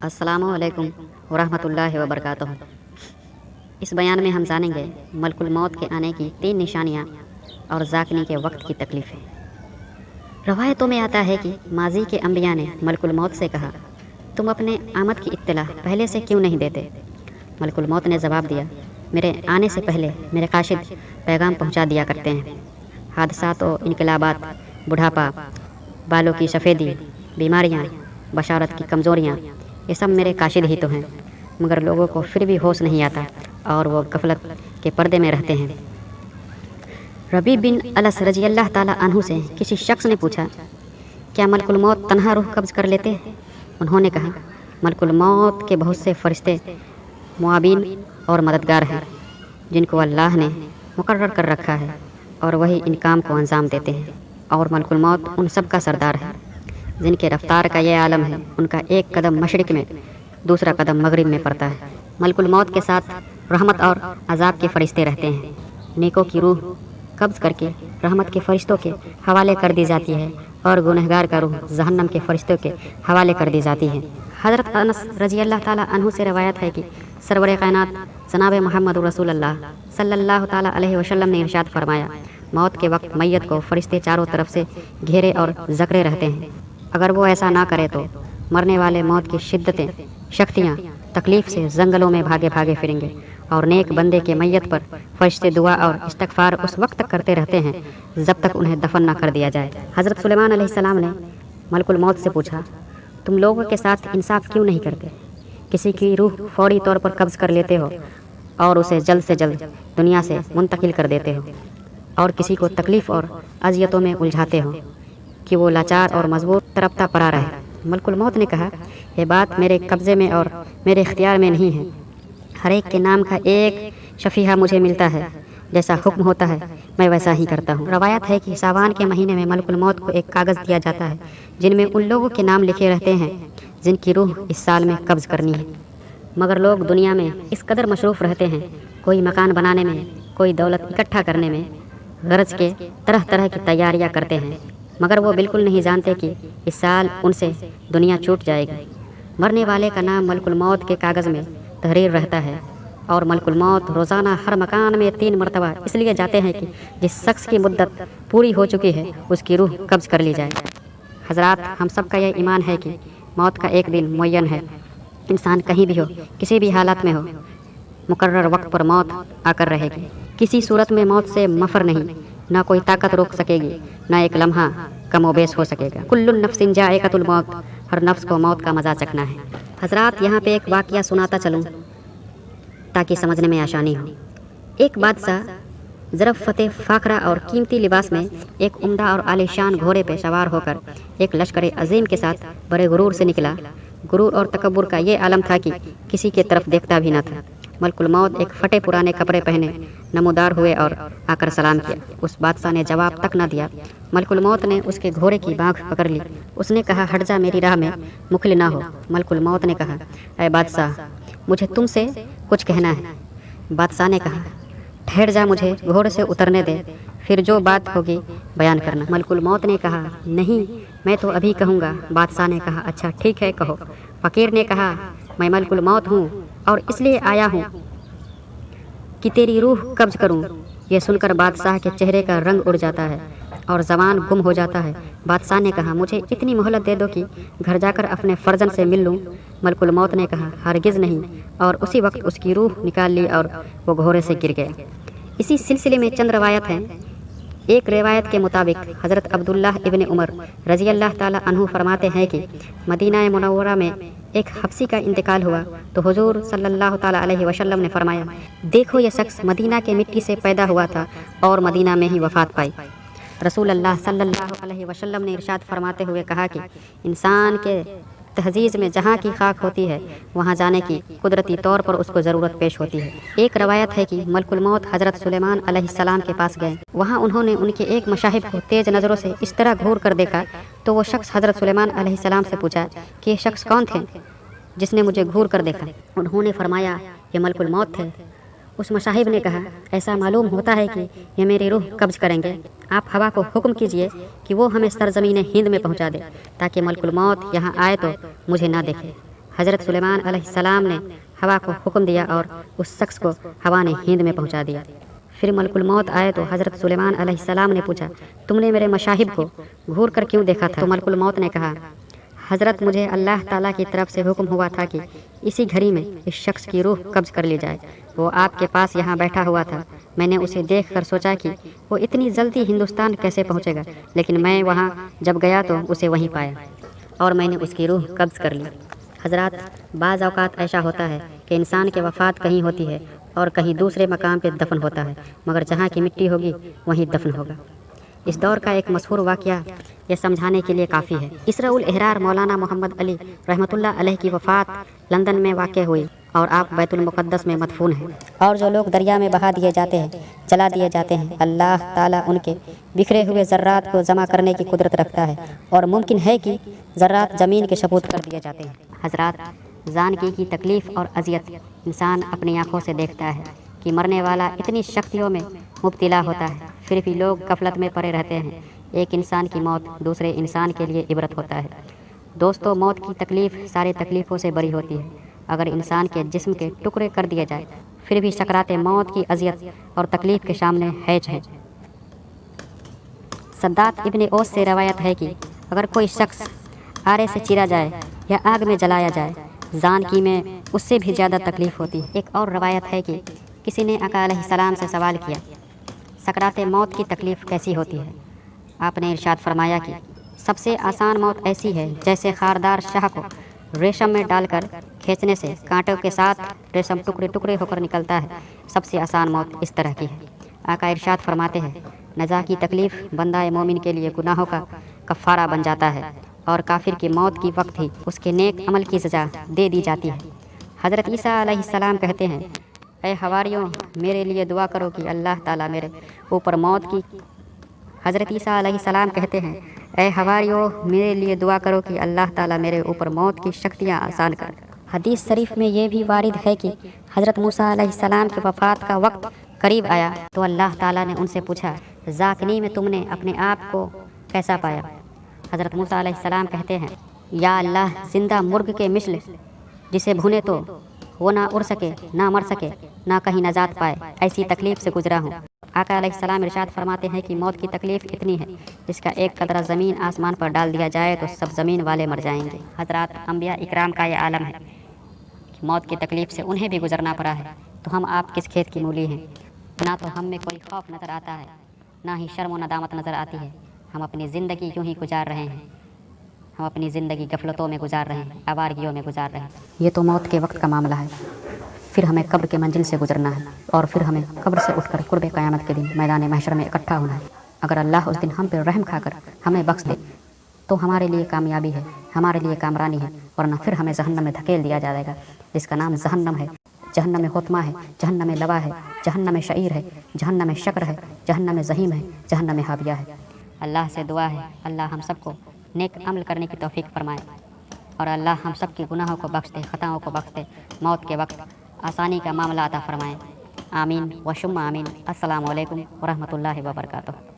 अस्सलामुअलैकुम वरहमतुल्लाहि वबरकातुहू। इस बयान में हम जानेंगे मलकुल मौत के आने की 3 निशानियाँ और ज़ाकनी के वक्त की तकलीफ़ें। रवायतों में आता है कि माजी के अंबिया ने मलकुल मौत से कहा, तुम अपने आमद की इत्तला पहले से क्यों नहीं देते? मलकुल मौत ने जवाब दिया, मेरे आने से पहले मेरे काशिद पैगाम पहुँचा दिया करते हैं। हादसात और इनकलाबात, बुढ़ापा, बालों की सफ़ेदी, बीमारियाँ, बशारत की कमज़ोरियाँ, ये सब मेरे काशिद ही तो हैं, मगर लोगों को फिर भी होश नहीं आता और वो गफलत के पर्दे में रहते हैं। रबी बिन अलस रजी अल्लाह ताला अन्हु से किसी शख्स ने पूछा, क्या मलकुल मौत तन्हा रूह कब्ज़ कर लेते हैं? उन्होंने कहा, मलकुल मौत के बहुत से फरिश्ते मुआबिन और मददगार हैं जिनको अल्लाह ने मुकर्रर कर रखा है और वही इन काम को अंजाम देते हैं, और मलकुल मौत उन सब का सरदार है जिनके रफ्तार का ये आलम है, उनका एक कदम मशरिक़ में दूसरा कदम मगरिब में पड़ता है। मलकुल मौत के साथ रहमत और अजाब के फरिश्ते रहते हैं। नेकों की रूह कब्ज़ करके रहमत के फरिश्तों के हवाले कर दी जाती है और गुनहगार का रूह जहन्नम के फरिश्तों के हवाले कर दी जाती है। हज़रत अनस रज़ी अल्लाह ताला अन्हु से रवायत है कि सरवर कायनात जनाब मोहम्मद रसूलुल्लाह सल्लल्लाहु ताला अलैहि वसल्लम ने इरशाद फरमाया, मौत के वक्त मैयत को फरिश्ते चारों तरफ से घेरे और जकरे रहते हैं। अगर वो ऐसा ना करे तो मरने वाले मौत की शिद्दतें, शक्तियाँ, तकलीफ़ से जंगलों में भागे भागे फिरेंगे और नेक बंदे के मैयत पर फरिश्ते दुआ और इस्तग़फ़ार उस वक्त तक करते रहते हैं जब तक उन्हें दफन ना कर दिया जाए। हज़रत सुलेमान अलैहिस्सलाम ने मलकुल मौत से पूछा, तुम लोगों के साथ इंसाफ क्यों नहीं करते? किसी की रूह फौरी तौर पर कब्ज़ कर लेते हो और उसे जल्द से जल्द दुनिया से मुंतकिल कर देते हो, और किसी को तकलीफ़ और अज़ियतों में उलझाते हो कि वो लाचार और मजबूर तरपता पड़ा रहे। मलकुल मौत ने कहा, यह बात मेरे कब्ज़े में और मेरे इख्तियार में नहीं है। हर एक के नाम का एक शफीहा मुझे मिलता है, जैसा हुक्म होता है मैं वैसा ही करता हूँ। रवायत है कि सावन के महीने में मलकुल मौत को एक कागज़ दिया जाता है जिनमें उन लोगों के नाम लिखे रहते हैं जिनकी रूह इस साल में कब्ज़ करनी है। मगर लोग दुनिया में इस कदर मशरूफ़ रहते हैं, कोई मकान बनाने में, कोई दौलत इकट्ठा करने में, गरज के तरह तरह की तैयारियाँ करते हैं, मगर वो बिल्कुल नहीं जानते कि इस साल उनसे दुनिया छूट जाएगी। मरने वाले का नाम मलकुल मौत के कागज़ में तहरीर रहता है और मलकुल मौत रोज़ाना हर मकान में 3 मरतबा इसलिए जाते हैं कि जिस शख्स की मुद्दत पूरी हो चुकी है उसकी रूह कब्ज़ कर ली जाए। हज़रात, हम सब का यह ईमान है कि मौत का एक दिन मुअय्यन है। इंसान कहीं भी हो, किसी भी हालत में हो, मुकर्रर वक्त पर मौत आकर रहेगी। किसी सूरत में मौत से मफर नहीं, ना कोई ताकत रोक सकेगी, ना एक लम्हा कमोबेश हो सकेगा। कुल्लुन नफ्सिन जाएकतुल मौत, हर नफ्स को मौत का मज़ा चखना है। हज़रात, यहाँ पे एक वाक़या सुनाता चलूँ ताकि समझने में आसानी हो। एक बादशाह ज़रफ़ फ़तेह फ़ाखरा और कीमती लिबास में एक उम्दा और आलीशान घोड़े पे सवार होकर एक लश्कर अजीम के साथ बड़े गुरूर से निकला। गुरूर और तकब्बुर का ये आलम था कि किसी के तरफ देखता भी न था। मलकुल मौत एक फटे पुराने कपड़े पहने नमूदार हुए और आकर सलाम किया। उस बादशाह ने जवाब तक न दिया। मलकुल मौत ने उसके घोड़े की बाँख पकड़ ली। उसने कहा, हट जा, मेरी राह में मुखल ना हो। मलकुल मौत ने कहा, ऐ बादशाह, मुझे तुमसे कुछ कहना है। बादशाह ने कहा, ठहर जा, मुझे घोड़े से उतरने दे, फिर जो बात होगी बयान करना। मलकुल मौत ने कहा, नहीं, मैं तो अभी कहूँगा। बादशाह ने कहा, अच्छा ठीक है, कहो। फ़कीर ने कहा, मैं मलकुल मौत हूँ और इसलिए आया हूँ कि तेरी रूह कब्ज़ करूँ। यह सुनकर बादशाह के चेहरे का रंग उड़ जाता है और ज़बान गुम हो जाता है। बादशाह ने कहा, मुझे इतनी मोहलत दे दो कि घर जाकर अपने फ़र्जन से मिल लूँ। मलकुल मौत ने कहा, हरगिज़ नहीं, और उसी वक्त उसकी रूह निकाल ली और वो घोड़े से गिर गया। इसी सिलसिले में चंद रवायत हैं। एक रिवायत के मुताबिक हज़रत अब्दुल्लाह इब्न उमर रज़ी अल्लाह ताला अन्हु फरमाते हैं कि मदीना मुनव्वरा में एक हफ्सी का इंतकाल हुआ तो हुजूर सल्लल्लाहु ताला अलैहि वसल्लम ने फरमाया, देखो ये शख्स मदीना के मिट्टी से पैदा हुआ था और मदीना में ही वफ़ात पाई। रसूल अल्लाह सल्लल्लाहु अलैहि वसल्लम ने इरशाद फरमाते हुए कहा कि इंसान के तहज़ीज़ में जहाँ की खाक होती है वहाँ जाने की कुदरती तौर पर उसको ज़रूरत पेश होती है। एक रवायत है कि मलकुल मौत हज़रत सुलेमान अलैहिस्सलाम के पास गए। वहाँ उन्होंने उनके एक मशाहिब को तेज़ नज़रों से इस तरह घूर कर देखा तो वो शख्स हज़रत सुलेमान अलैहिस्सलाम से पूछा कि ये शख्स कौन थे जिसने मुझे घूर कर देखा? उन्होंने फरमाया, ये मलकुल मौत थे। उस मशाहिब ने कहा, ऐसा मालूम होता है कि ये मेरी रूह कब्ज़ करेंगे। आप हवा को हुक्म कीजिए कि वो हमें सरज़मीन हिंद में पहुंचा दे ताकि मलकुल मौत यहाँ आए तो मुझे ना देखे। حضرت سلیمان علیہ السلام نے ہوا کو حکم دیا اور اس شخص کو ہوا نے ہند میں پہنچا دیا۔ پھر ملک الموت آئے تو حضرت سلیمان علیہ السلام نے پوچھا، تم نے میرے مشاہب کو گھور کر کیوں دیکھا تھا؟ تو ملک الموت نے کہا، حضرت مجھے اللہ تعالیٰ کی طرف سے حکم ہوا تھا کہ اسی گھڑی میں اس شخص کی روح قبض کر لی جائے۔ وہ آپ کے پاس یہاں بیٹھا ہوا تھا، میں نے اسے دیکھ کر سوچا کہ وہ اتنی جلدی ہندوستان کیسے پہنچے گا، لیکن میں وہاں جب گیا تو اسے وہیں پایا اور میں نے اس کی روح قبض کر لی۔ حضرات، بعض اوقات ایسا ہوتا ہے کہ انسان کی وفات کہیں ہوتی ہے اور کہیں دوسرے مقام پہ دفن ہوتا ہے، مگر جہاں کی مٹی ہوگی وہیں دفن ہوگا۔ اس دور کا ایک مشہور واقعہ یہ سمجھانے کے لیے کافی ہے۔ اسراء الاحرار مولانا محمد علی رحمۃ اللہ علیہ کی وفات لندن میں واقع ہوئی اور آپ بیت المقدس میں مدفون ہیں، اور جو لوگ دریا میں بہا دیے جاتے ہیں، جلا دیے جاتے ہیں، اللہ تعالیٰ ان کے بکھرے ہوئے ذرات کو جمع کرنے کی قدرت رکھتا ہے اور ممکن ہے کہ ذرات زمین کے سپرد کر دیے جاتے ہیں۔ حضرات، زانکی کی تکلیف اور اذیت انسان اپنی آنکھوں سے دیکھتا ہے کہ مرنے والا اتنی شکتیوں میں مبتلا ہوتا ہے، پھر بھی لوگ غفلت میں پڑے رہتے ہیں۔ ایک انسان کی موت دوسرے انسان کے لیے عبرت ہوتا ہے۔ دوستو، موت کی تکلیف ساری تکلیفوں سے بری ہوتی ہے۔ اگر انسان کے جسم کے ٹکڑے کر دیے جائے پھر بھی سکرات موت کی اذیت اور تکلیف کے سامنے ہیج ہے۔ صدات ابن اوس سے روایت ہے کہ اگر کوئی شخص آرے سے چیرا جائے یا آگ میں جلایا جائے، زانکی میں اس سے بھی زیادہ تکلیف ہوتی ہے۔ ایک اور روایت ہے کہ کسی نے آقا علیہ السلام سے سوال کیا، سکرات موت کی تکلیف کیسی ہوتی ہے؟ آپ نے ارشاد فرمایا کہ سب سے آسان موت ایسی ہے جیسے خاردار شاہ کو ریشم میں ڈال کر کھینچنے سے کانٹوں کے ساتھ ریشم ٹکڑے ٹکڑے ہو کر نکلتا ہے، سب سے آسان موت اس طرح کی ہے۔ آقا ارشاد فرماتے ہیں، نزا کی تکلیف بندہ مومن کے لیے گناہوں کا کفارہ بن جاتا ہے اور کافر کی موت کی وقت ہی اس کے نیک عمل کی سزا دے دی جاتی ہے۔ حضرت عیسیٰ علیہ السلام کہتے ہیں، اے حواریوں، میرے لیے دعا کرو کہ اللہ تعالیٰ میرے اوپر موت کی حضرت عیسیٰ علیہ السلام کہتے ہیں، اے حواریوں، میرے لیے دعا کرو کہ اللہ تعالیٰ میرے اوپر موت کی شکتیاں آسان کر۔ حدیث شریف میں یہ بھی وارد ہے کہ حضرت موسیٰ علیہ السلام کی وفات کا وقت قریب آیا تو اللہ تعالیٰ نے ان سے پوچھا، زاکنی میں تم نے اپنے آپ کو کیسا پایا؟ حضرت موسیٰ علیہ السلام کہتے ہیں، یا اللہ، زندہ مرغ کے مثل جسے بھونے تو وہ نہ اڑ سکے، نہ مر سکے، نہ کہیں نجات پائے، ایسی تکلیف سے گزرا ہوں۔ آقا علیہ السلام ارشاد فرماتے ہیں کہ موت کی تکلیف اتنی ہے جس کا ایک قطرہ زمین آسمان پر ڈال دیا جائے تو سب زمین والے مر جائیں گے۔ حضرات، انبیاء اکرام کا یہ عالم ہے کہ موت کی تکلیف سے انہیں بھی گزرنا پڑا ہے، تو ہم آپ کس کھیت کی مولی ہیں؟ نہ تو ہم میں کوئی خوف نظر آتا ہے، نہ ہی شرم و ندامت نظر آتی ہے۔ ہم اپنی زندگی یوں ہی گزار رہے ہیں، ہم اپنی زندگی غفلتوں میں گزار رہے ہیں، آوارگیوں میں گزار رہے ہیں۔ یہ تو موت کے وقت کا معاملہ ہے، پھر ہمیں قبر کے منزل سے گزرنا ہے اور پھر ہمیں قبر سے اٹھ کر قرب قیامت کے دن میدان محشر میں اکٹھا ہونا ہے۔ اگر اللہ اس دن ہم پہ رحم کھا کر ہمیں بخش دے تو ہمارے لیے کامیابی ہے، ہمارے لیے کامرانی ہے، ورنہ پھر ہمیں جہنم میں دھکیل دیا جائے گا، جس کا نام جہنم ہے۔ جہنم میں حطمہ ہے، جہنم میں لوا ہے، جہنم میں شعیر ہے، جہنم میں شکر ہے، جہنم میں زہیم ہے، جہنم میں حاویہ ہے۔ اللہ سے دعا ہے اللہ ہم سب کو نیک عمل کرنے کی توفیق فرمائے اور اللہ ہم سب کے گناہوں کو بخش دے، خطاؤں کو بخش دے، موت کے وقت آسانی کا معاملہ عطا فرمائے۔ آمین و شم آمین۔ السلام علیکم ورحمۃ اللہ وبرکاتہ۔